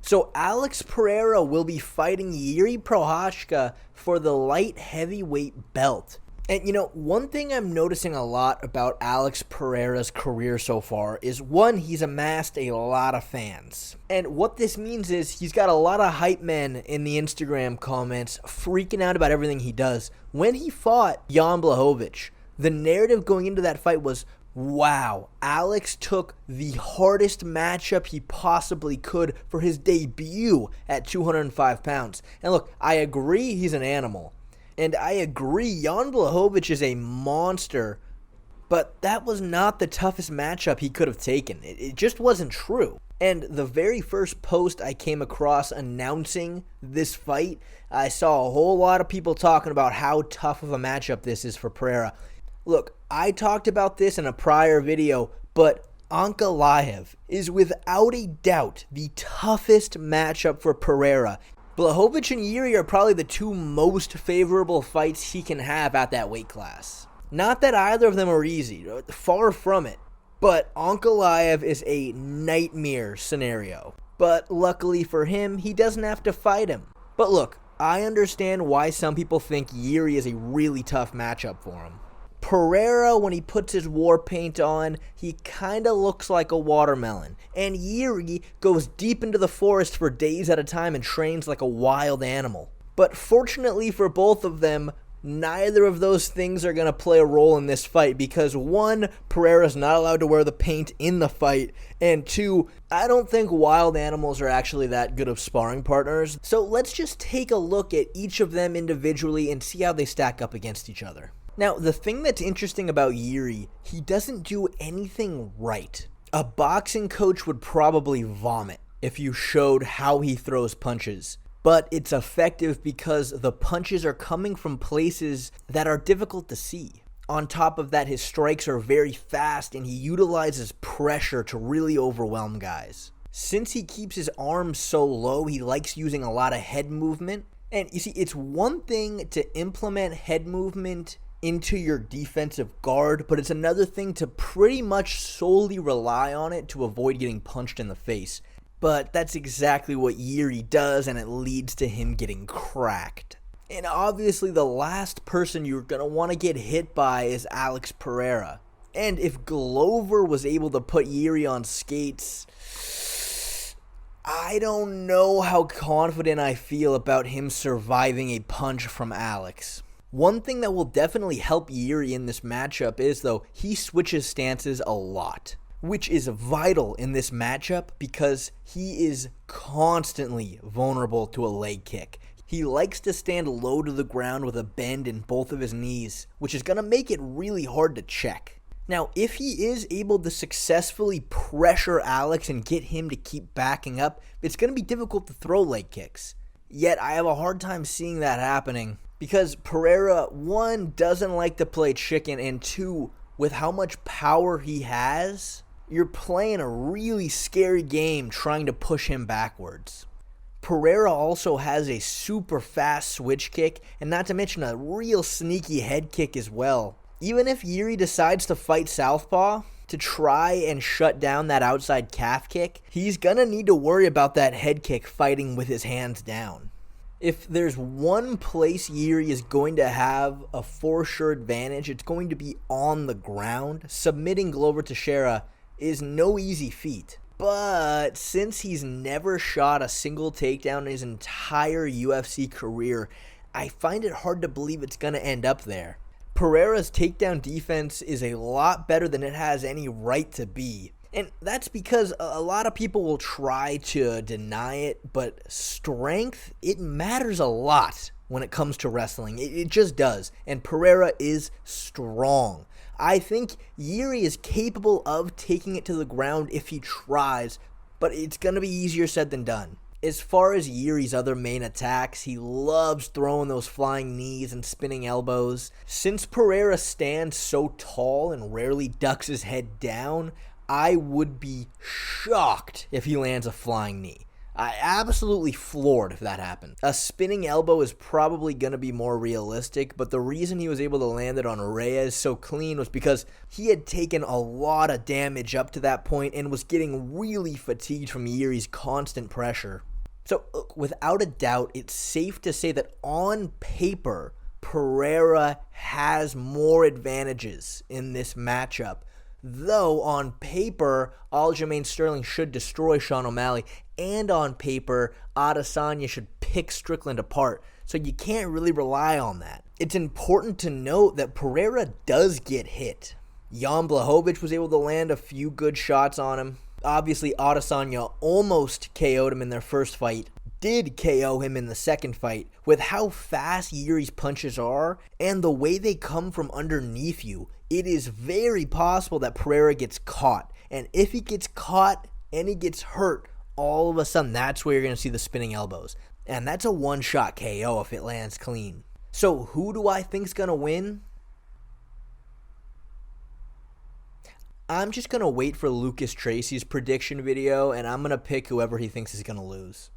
So Alex Pereira will be fighting Jiri Prochazka for the light heavyweight belt. And one thing I'm noticing a lot about Alex Pereira's career so far is, one, he's amassed a lot of fans. And what this means is he's got a lot of hype men in the Instagram comments freaking out about everything he does. When he fought Jan Blachowicz, the narrative going into that fight was, wow, Alex took the hardest matchup he possibly could for his debut at 205 pounds. And look, I agree he's an animal. And I agree, Jan Blachowicz is a monster, but that was not the toughest matchup he could have taken. It just wasn't true. And the very first post I came across announcing this fight, I saw a whole lot of people talking about how tough of a matchup this is for Pereira. Look, I talked about this in a prior video, but Ankalaev is without a doubt the toughest matchup for Pereira. Blachowicz and Jiri are probably the two most favorable fights he can have at that weight class. Not that either of them are easy, far from it, but Ankalaev is a nightmare scenario. But luckily for him, he doesn't have to fight him. But look, I understand why some people think Jiri is a really tough matchup for him. Pereira, when he puts his war paint on, he kinda looks like a watermelon. And Jiri goes deep into the forest for days at a time and trains like a wild animal. But fortunately for both of them, neither of those things are going to play a role in this fight because, one, Pereira's not allowed to wear the paint in the fight, and two, I don't think wild animals are actually that good of sparring partners. So let's just take a look at each of them individually and see how they stack up against each other. Now, the thing that's interesting about Jiri, he doesn't do anything right. A boxing coach would probably vomit if you showed how he throws punches. But it's effective because the punches are coming from places that are difficult to see. On top of that, his strikes are very fast and he utilizes pressure to really overwhelm guys. Since he keeps his arms so low, he likes using a lot of head movement. And you see, it's one thing to implement head movement into your defensive guard, but it's another thing to pretty much solely rely on it to avoid getting punched in the face. But that's exactly what Jiri does, and it leads to him getting cracked. And obviously the last person you're going to want to get hit by is Alex Pereira. And if Glover was able to put Jiri on skates, I don't know how confident I feel about him surviving a punch from Alex. One thing that will definitely help Jiri in this matchup is, though, he switches stances a lot, which is vital in this matchup because he is constantly vulnerable to a leg kick. He likes to stand low to the ground with a bend in both of his knees, which is going to make it really hard to check. Now, if he is able to successfully pressure Alex and get him to keep backing up, it's going to be difficult to throw leg kicks. Yet, I have a hard time seeing that happening because Pereira, one, doesn't like to play chicken, and two, with how much power he has, you're playing a really scary game trying to push him backwards. Pereira also has a super fast switch kick, and not to mention a real sneaky head kick as well. Even if Jiri decides to fight southpaw to try and shut down that outside calf kick, he's gonna need to worry about that head kick fighting with his hands down. If there's one place Jiri is going to have a for sure advantage, it's going to be on the ground. Submitting Glover Teixeira is no easy feat. But since he's never shot a single takedown in his entire UFC career, I find it hard to believe it's going to end up there. Pereira's takedown defense is a lot better than it has any right to be. And that's because a lot of people will try to deny it, but strength, it matters a lot when it comes to wrestling. It just does. And Pereira is strong. I think Jiri is capable of taking it to the ground if he tries, but it's going to be easier said than done. As far as Jiri's other main attacks, he loves throwing those flying knees and spinning elbows. Since Pereira stands so tall and rarely ducks his head down, I would be shocked if he lands a flying knee. I absolutely floored if that happened. A spinning elbow is probably going to be more realistic, but the reason he was able to land it on Reyes so clean was because he had taken a lot of damage up to that point and was getting really fatigued from Jiri's constant pressure. So, look, without a doubt, it's safe to say that on paper, Pereira has more advantages in this matchup. Though, on paper, Aljamain Sterling should destroy Sean O'Malley, and on paper, Adesanya should pick Strickland apart. So you can't really rely on that. It's important to note that Pereira does get hit. Jan Blachowicz was able to land a few good shots on him. Obviously, Adesanya almost KO'd him in their first fight, did KO him in the second fight. With how fast Jiri's punches are and the way they come from underneath you, it is very possible that Pereira gets caught. And if he gets caught and he gets hurt, all of a sudden that's where you're going to see the spinning elbows. And that's a one-shot KO if it lands clean. So who do I think's going to win? I'm just going to wait for Lucas Tracy's prediction video, and I'm going to pick whoever he thinks is going to lose.